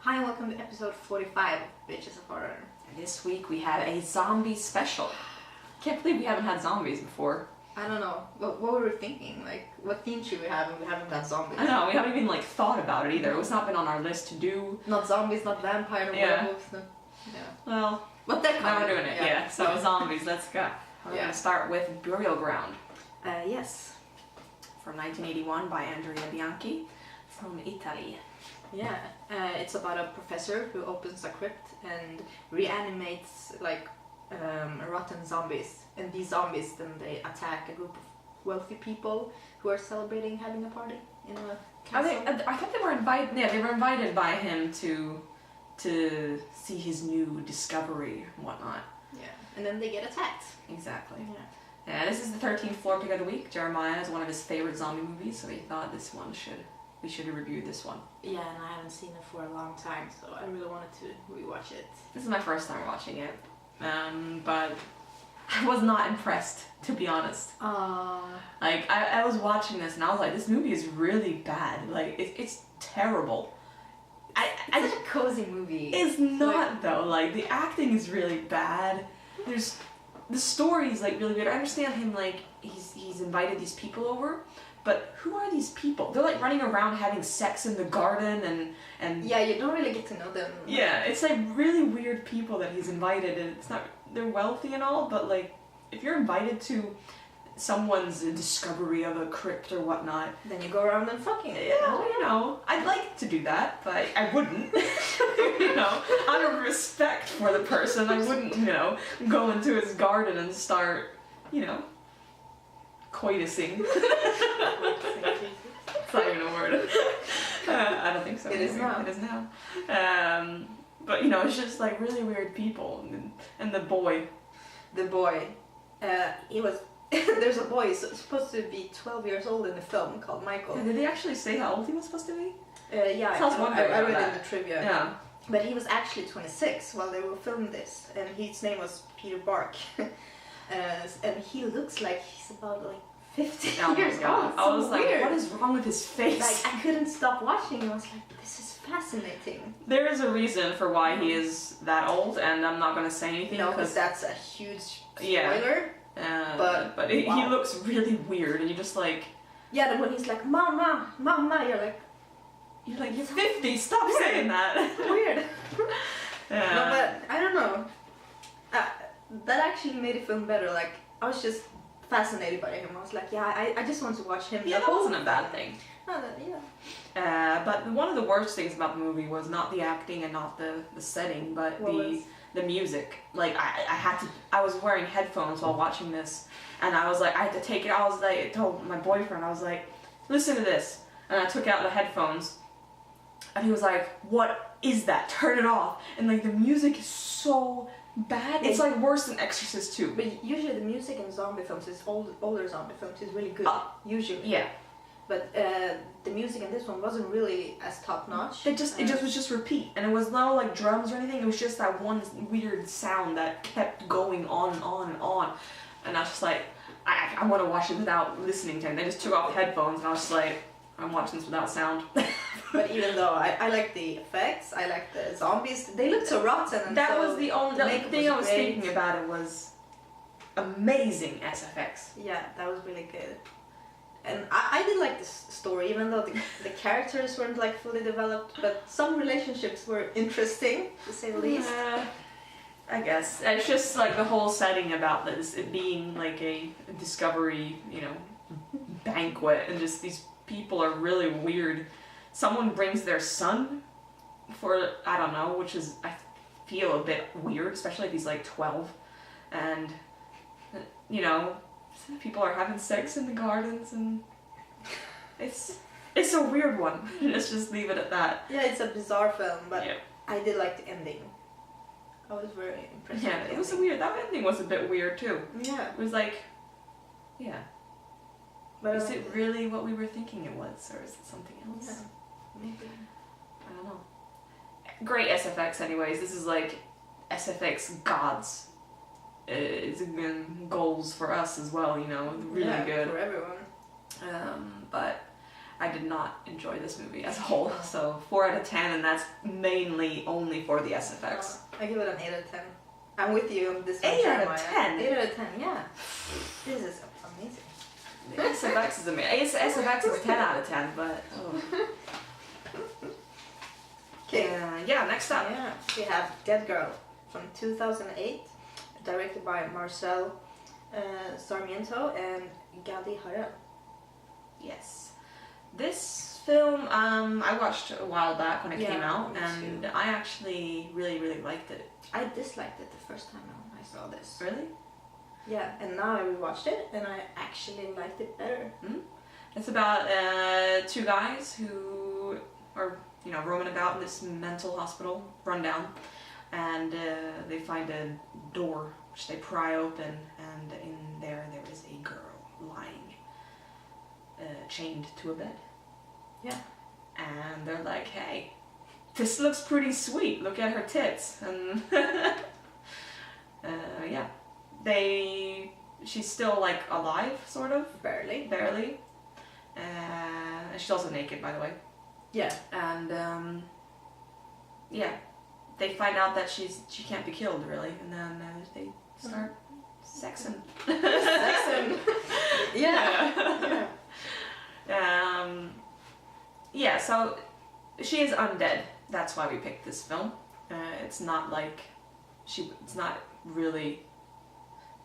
Hi and welcome to episode 45 of Bitches of Horror. And this week we have a zombie special. Can't believe we haven't had zombies before. I don't know, what were we thinking? Like, what theme should we have and we haven't done zombies? I know, we haven't even thought about it either. It's not been on our list to do. Not zombies, not vampire, no werewolves, no... Yeah. Well, But they're now coming. we're doing it, yeah. So zombies, let's go. We're gonna start with Burial Ground. Yes. From 1981 by Andrea Bianchi from Italy. Yeah, it's about a professor who opens a crypt and reanimates like rotten zombies, and these zombies then they attack a group of wealthy people who are celebrating having a party in a castle. I thought they were invited. Yeah, they were invited by him to see his new discovery and whatnot. Yeah, and then they get attacked. Exactly. Yeah. Yeah, this is the 13th floor pick of the week. Jeremiah is one of his favorite zombie movies, so he thought we should have reviewed this one. Yeah, and I haven't seen it for a long time, so I really wanted to rewatch it. This is my first time watching it, but I was not impressed, to be honest. Like, I was watching this and I was like, this movie is really bad. Like, it's terrible. It's a cozy movie. It's not, though. Like, the acting is really bad. The story is, like, really weird. I understand him, like, he's invited these people over, but who are these people? They're, like, running around having sex in the garden and... Yeah, you don't really get to know them. Yeah, it's, like, really weird people that he's invited, and it's not... They're wealthy and all, but, like, if you're invited to someone's discovery of a crypt or whatnot... Then you go around and fucking it. Yeah, you know, I'd like to do that, but I wouldn't. You know, out of respect for the person, I wouldn't, you know, go into his garden and start, you know, coitusing. It's not even a word. I don't think so. It is now. It is now. But, you know, it's just, like, really weird people. And the boy. The boy, he was... There's a boy, he's supposed to be 12 years old in the film, called Michael. Did they actually say how old he was supposed to be? Yeah, Sounds wondering I read about in the trivia. Yeah. But he was actually 26 while they were filming this, and his name was Peter Bark. And he looks like he's about like 50 Oh years my god. old. I was So like, weird. what is wrong with his face? Like, I couldn't stop watching. I was like, this is fascinating. There is a reason for why he is that old, and I'm not going to say anything. No, because that's a huge spoiler. Yeah, but wow. He looks really weird, and you're just like... Yeah, when he's like, Mama, Mama, you're like, you're 50, stop saying that. Weird. Yeah. No, but I don't know. That actually made the film better. Like, I was just fascinated by him. I was like, yeah, I just want to watch him. Yeah, that wasn't a bad thing. No, yeah. But one of the worst things about the movie was not the acting and not the setting, but the music. Like, I was wearing headphones while watching this, and I was like, I had to take it. I told my boyfriend, I was like, listen to this. And I took out the headphones, and he was like, what is that? Turn it off. And like, the music is so bad. It's like worse than Exorcist 2. But usually the music in zombie films, older zombie films, is really good. Usually. Yeah. But the music in this one wasn't really as top notch. It was just repeat, and it was no like drums or anything. It was just that one weird sound that kept going on and on and on. And I was just like, I want to watch it without listening to it. And I just took off the headphones, and I was just like, I'm watching this without sound. But even though I like the effects, I like the zombies. They looked so rotten. And that so was the only thing I was great. thinking about. It was amazing SFX. Yeah, that was really good. And I did like this story, even though the characters weren't like fully developed, but some relationships were interesting, to say the least. I guess. It's just like the whole setting about this, it being like a discovery, you know, banquet, and just these people are really weird. Someone brings their son for, I don't know, which is, I feel a bit weird, especially if he's like 12. And, you know, people are having sex in the gardens, and it's a weird one. Let's just leave it at that. Yeah, it's a bizarre film, but yeah. I did like the ending. I was very impressed. Yeah, with the it was ending. weird. That ending was a bit weird too. Yeah. It was like, yeah. But Is it really what we were thinking it was, or is it something else? Yeah, maybe. I don't know. Great SFX anyways. This is like SFX gods. It's goals for us as well, you know. Really good. For everyone. But I did not enjoy this movie as a whole. So 4 out of 10, and that's mainly only for the SFX. I give it an 8 out of 10. I'm with you on this one. 8 out of Jeremiah. 10? 8 out of 10, yeah. This is amazing. The SFX is amazing. SFX is 10 out of 10, but oh. Okay. Yeah, next up. Yeah, we have Dead Girl from 2008, directed by Marcel Sarmiento and Gadi Harel. Yes. This film I watched a while back when it came out, me and too. I actually really liked it. I disliked it the first time I saw this. Really? Yeah, and now I rewatched it and I actually liked it better. It's about 2 guys who are, roaming about in this mental hospital, run down, and they find a door which they pry open, and in there is a girl lying chained to a bed. Yeah. And they're like, hey, this looks pretty sweet, look at her tits. And yeah, she's still like alive, sort of, Barely. and she's also naked, by the way. Yeah. And yeah, they find out that she can't be killed, really, and then they start sexing. Sexing. Yeah. Yeah, so she is undead. That's why we picked this film. It's not like it's not really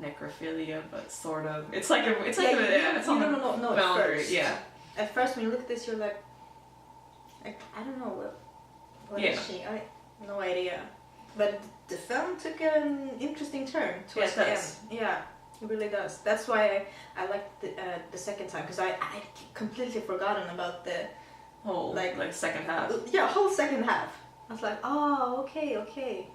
necrophilia, but sort of. It's like it's on the boundary. First. Yeah. At first, when you look at this, you're like I don't know what is she? I no idea. But the film took an interesting turn towards the end. Yeah, it really does. That's why I liked the second time, because I completely forgotten about the whole like second half. Yeah, whole second half. I was like, oh, okay.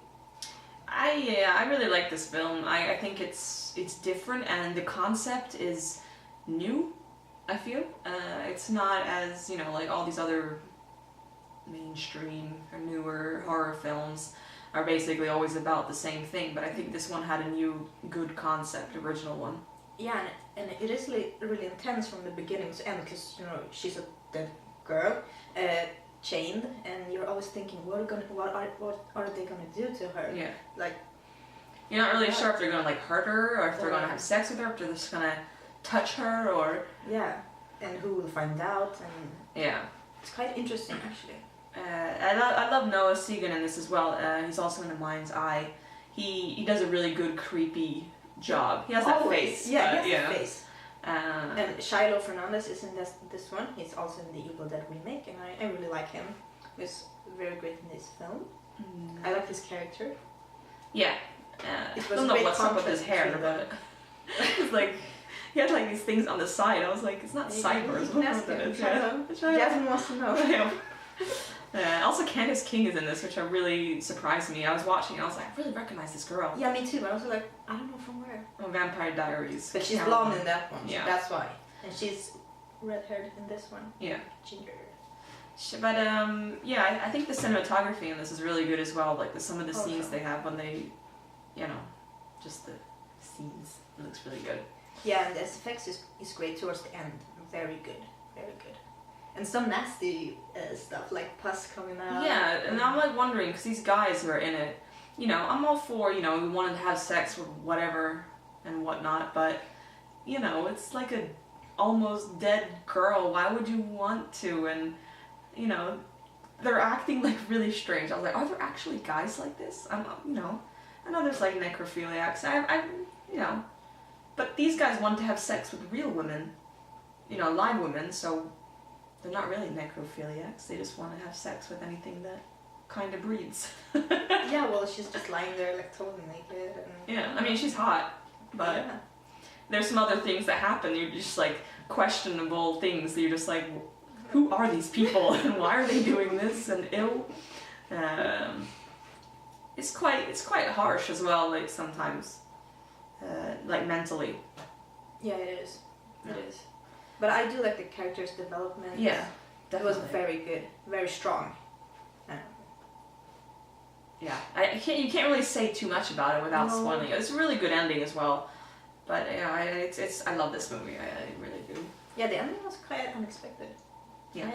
I really like this film. I think it's different, and the concept is new. I feel it's not as like all these other mainstream or newer horror films are basically always about the same thing, but I think this one had a new good concept, original one. Yeah, and it is really intense from the beginning to end, because she's a dead girl, chained, and you're always thinking, what are they gonna do to her? Yeah. Like, you're not really sure if they're gonna like hurt her, or if they're gonna have sex with her, or if they're just gonna touch her, or and who will find out, and it's quite interesting actually. I love Noah Segan in this as well. He's also in The Mind's Eye. He does a really good creepy job. He has that face. Yeah, he has that face. And Shiloh Fernandez is in this one. He's also in the Evil Dead remake, and I really like him. He's very great in this film. I like his character. Yeah. I don't know what's up with his hair, but it's like he had like these things on the side. I was like, it's not sideburns. Jasmine wants to know. Also, Candace King is in this, which really surprised me. I was watching, I was like, I really recognize this girl. Yeah, me too. I was like, I don't know from where. Oh, Vampire Diaries. But she's blonde in that one. Yeah. That's why. And she's red-haired in this one. Yeah. Ginger. But I think the cinematography in this is really good as well. Like some of the scenes they have when they, just the scenes. It looks really good. Yeah, and the SFX is great towards the end. Very good. And some nasty stuff, like pus coming out. Yeah, and I'm like wondering, because these guys who are in it, I'm all for, we wanted to have sex with whatever and whatnot, but, it's like a almost dead girl. Why would you want to? And, they're acting like really strange. I was like, are there actually guys like this? I know there's like necrophiliacs. But these guys want to have sex with real women, live women, so they're not really necrophiliacs. They just want to have sex with anything that kind of breathes. Yeah, well, she's just lying there like totally naked. And yeah, I mean, she's hot, but there's some other things that happen. You're just like questionable things that you're just like, who are these people and why are they doing this and ill? It's quite harsh as well, like sometimes, like mentally. Yeah, it is. It is. But I do like the character's development. Yeah, definitely. It was very good, very strong. Yeah, you can't really say too much about it without spoiling it. It's a really good ending as well. But I love this movie. I really do. Yeah, the ending was quite unexpected. Yeah.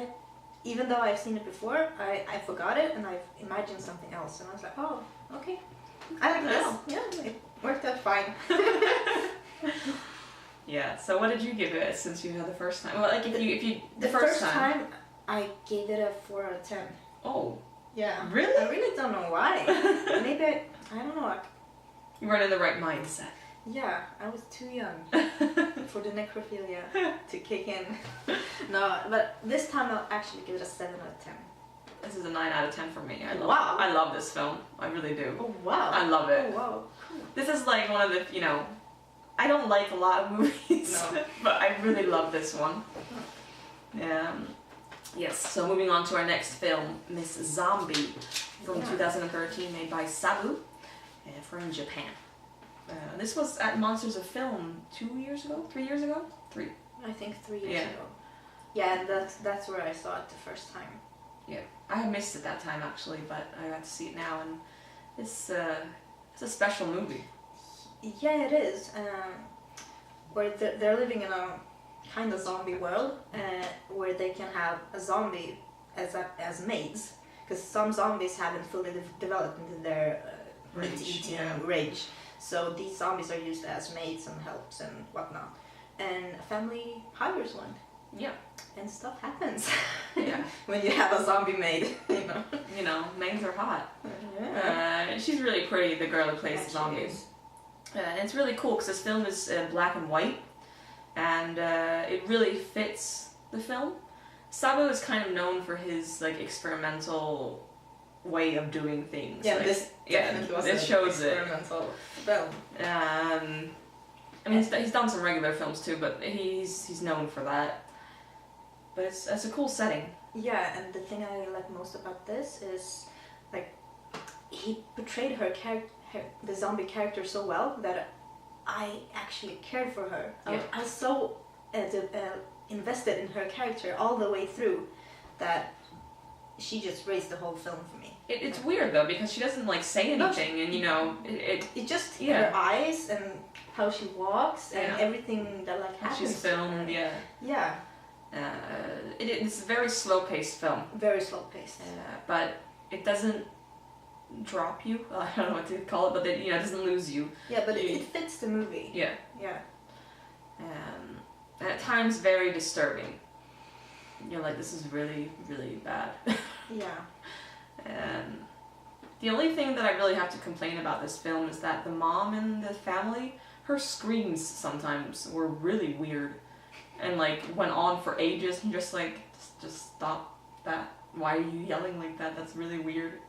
Even though I've seen it before, I forgot it and I've imagined something else, and I was like, oh, okay, I like this. Yeah, it worked out fine. Yeah. So what did you give it since you had the first time? Well, like if you The first time I gave it a 4 out of 10. Oh. Yeah. Really? I really don't know why. Maybe I don't know. You weren't in the right mindset. Yeah, I was too young for the necrophilia to kick in. No, but this time I'll actually give it a 7 out of 10. This is a 9 out of 10 for me. Wow. I love this film. I really do. Oh wow. I love it. Oh wow. Cool. This is like one of the, I don't like a lot of movies, No. but I really love this one. Yes, so moving on to our next film, Miss Zombie, from 2013, made by Sabu, from Japan. This was at Monsters of Film 3 years ago? 3. I think 3 years ago. Yeah, and that's where I saw it the first time. Yeah, I had missed it that time actually, but I got to see it now, and it's a special movie. Yeah, it is. Where they're living in a kind of zombie world, where they can have a zombie as maids, because some zombies haven't fully developed into their meat-eating rage. So these zombies are used as maids and helps and whatnot. And a family hires one. Yeah. And stuff happens. Yeah. When you have a zombie maid, maids are hot. Yeah. She's really pretty, the girl who plays the zombies. And it's really cool because this film is black and white, and it really fits the film. Sabu is kind of known for his experimental way of doing things. Yeah, this definitely was this an shows experimental film. I mean, he's done some regular films too, but he's known for that. But it's a cool setting. Yeah, and the thing I like most about this is, he portrayed the zombie character so well that I actually cared for her. Yeah. I was so invested in her character all the way through that she just raised the whole film for me. It's weird though, because she doesn't say anything, and it just her eyes and how she walks and everything that happens. She's filmed, Yeah. It's a very slow-paced film. Very slow paced. But it doesn't drop you. I don't know what to call it, but it doesn't lose you. Yeah, but it fits the movie. Yeah. Yeah. And at times very disturbing. You're like, this is really, really bad. Yeah. The only thing that I really have to complain about this film is that the mom in the family, her screams sometimes were really weird, and went on for ages, and just stop that. Why are you yelling like that? That's really weird.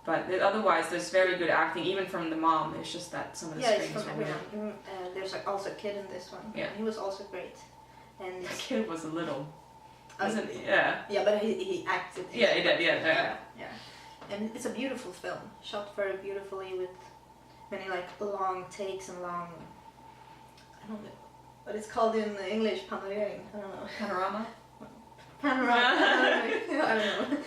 But otherwise, there's very good acting, even from the mom. It's just that some of the screams it's from were weird. everyone. There's also a kid in this one. Yeah. He was also great. And The kid was a little. Wasn't Yeah. Yeah, but he acted. Yeah, he did. Yeah. And it's a beautiful film, shot very beautifully with many long takes and long. I don't know what it's called in English. Panorering. I don't know. Panorama. Panoramic. I don't know.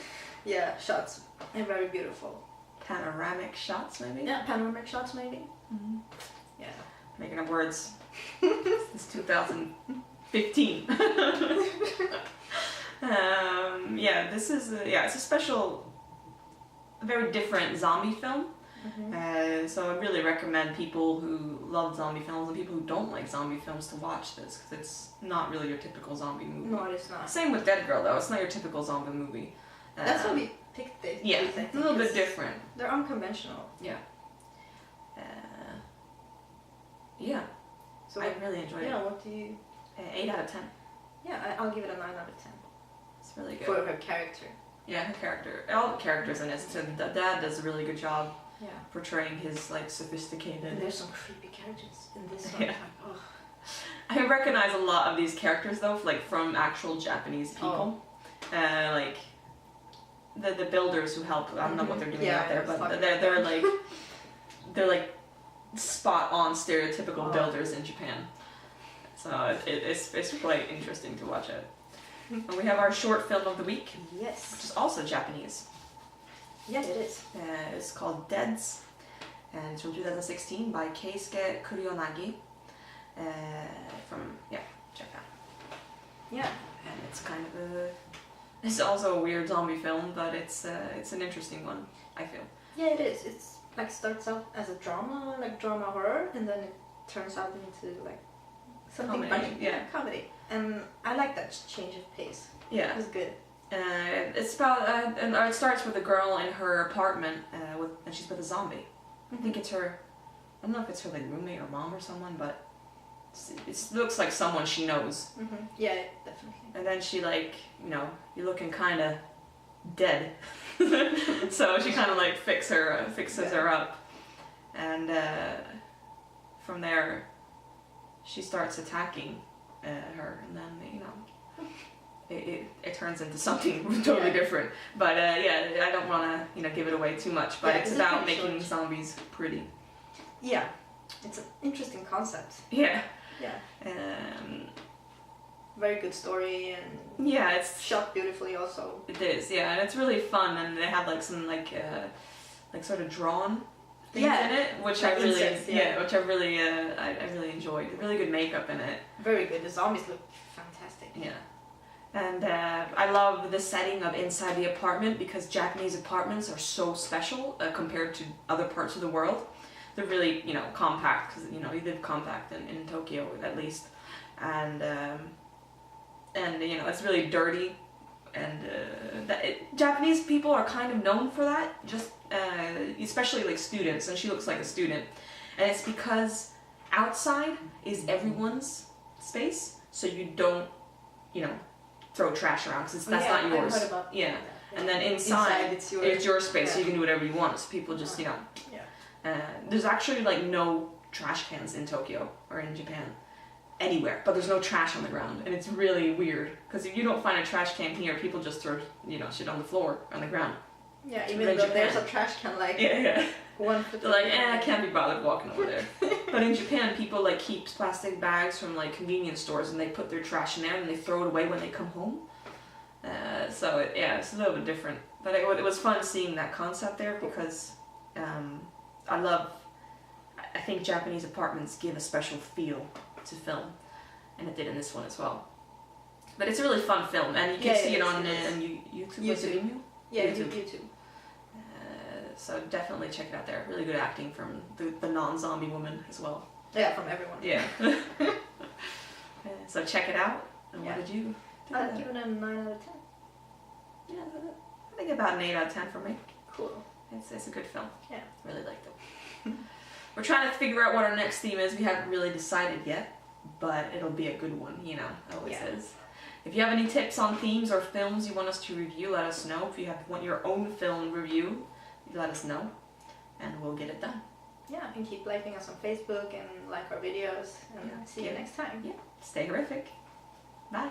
Yeah, shots. They're very beautiful. Panoramic shots, maybe. Yeah, panoramic shots maybe. Mm-hmm. Yeah. Making up words. Since 2015. This is it's a special, very different zombie film. Mm-hmm. So I really recommend people who love zombie films and people who don't like zombie films to watch this, because it's not really your typical zombie movie. No, it's not. Same with Dead Girl though. It's not your typical zombie movie. That's why we picked it. Yeah, I think, a little bit 'cause different. They're unconventional. Yeah. So I really enjoyed it. what do you? 8 out of 10. Yeah, I'll give it a 9 out of 10 It's really good. for her character. Yeah, her character. All the characters in it. So the dad does a really good job Yeah. portraying his And sophisticated. there's some creepy characters in this one. Yeah. I recognize a lot of these characters though, from actual Japanese people. The builders who help. I don't know what they're doing out there, but they're spot on stereotypical builders in Japan. So it's quite interesting to watch it. And we have our short film of the week, which Yes. is also Japanese. Yeah, it is. It's called Deads, and it's from 2016 by Keisuke Kurionagi, from Japan. Yeah. and it's kind of a. It's also a weird zombie film, but it's an interesting one, I feel. Yeah, it is. It's like starts out as a drama, like drama horror, and then it turns out into like something Comedy, funny. yeah. Comedy. And I like that change of pace. Yeah. It was good. It's about and it starts with a girl in her apartment and she's with a zombie. I think it's her. I don't know if it's her like roommate or mom or someone, but it looks like someone she knows. Yeah, definitely. And then she like, you know, you're looking kind of dead, so she kind of like fixes her up, and from there, she starts attacking her, and then you know, it turns into something totally different. But yeah, I don't want to you know give it away too much. But Yeah, it's about making zombies pretty. Yeah, it's an interesting concept. Yeah. Yeah. Um, Very good story and yeah, it's shot beautifully also. It is, yeah, and it's really fun, and they have like some like sort of drawn things in it, which like I really insects, yeah. which I really I really enjoyed. Really good makeup in it. Very good. The zombies look fantastic. Yeah, and I love the setting of inside the apartment because Japanese apartments are so special compared to other parts of the world. They're really you know compact because you know you live compact in Tokyo at least, and you know it's really dirty, and Japanese people are kind of known for that, just especially like students, and she looks like a student, and it's because outside is everyone's space, so you don't you know throw trash around because that's not yours. I've heard about yeah. that. And then inside it's your space, yeah. so you can do whatever you want. So people just you know. Yeah. There's actually like no trash cans in Tokyo or in Japan. Anywhere, but there's no trash on the ground, and it's really weird because if you don't find a trash can here, people just throw you know shit on the floor on the ground. Yeah, So even in though Japan- there's a trash can like Yeah. 1 foot. They're like, I can't be bothered walking over there. But in Japan, people like keep plastic bags from like convenience stores, and they put their trash in there, and they throw it away when they come home. So it's a little bit different, but it was fun seeing that concept there because I think Japanese apartments give a special feel to film, and it did in this one as well. But it's a really fun film, and you can see it on YouTube. Was it Vimeo? Yeah, YouTube. YouTube. So definitely check it out there. Really good acting from the non-zombie woman as well. Yeah, from everyone. Yeah. So check it out. And Yeah. what did you? I'd give it a 9 out of 10. Yeah, I think about an 8 out of 10 for me. Cool. It's a good film. Yeah. Really liked it. We're trying to figure out what our next theme is. We haven't really decided yet, but it'll be a good one, you know, always is. If you have any tips on themes or films you want us to review, let us know. If you want your own film review, let us know, and we'll get it done. Yeah, and keep liking us on Facebook and like our videos, and see you next time. Yeah. Stay horrific. Bye.